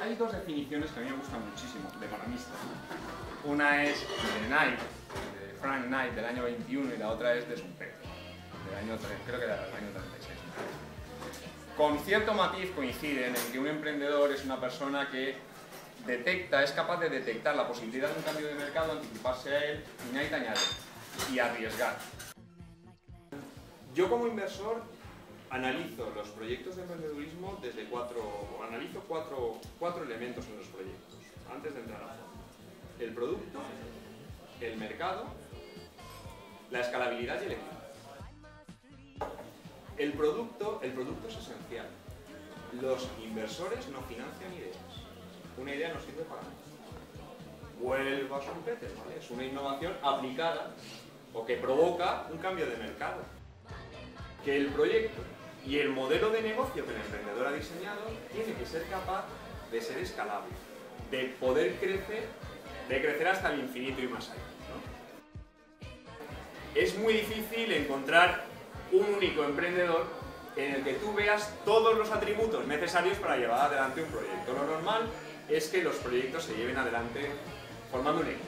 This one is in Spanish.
Hay dos definiciones que a mí me gustan muchísimo de economista. Una es de Knight, de Frank Knight, del año 21, y la otra es de Schumpeter, del año 3, creo que era del año 36. Con cierto matiz coinciden en que un emprendedor es una persona que es capaz de detectar la posibilidad de un cambio de mercado, anticiparse a él, y Knight añade, y arriesgar. Yo como inversor analizo los proyectos de emprendedurismo desde cuatro elementos en los proyectos, antes de entrar a fondo. El producto, el mercado, la escalabilidad y el equipo. El producto es esencial. Los inversores no financian ideas. Una idea no sirve para nada. Vuelvo a Schumpeter, ¿vale? Es una innovación aplicada o que provoca un cambio de mercado. Que el proyecto y el modelo de negocio que el emprendedor ha diseñado tiene que ser capaz de ser escalable, de poder crecer hasta el infinito y más allá, ¿no? Es muy difícil encontrar un único emprendedor en el que tú veas todos los atributos necesarios para llevar adelante un proyecto. Lo normal es que los proyectos se lleven adelante formando un equipo.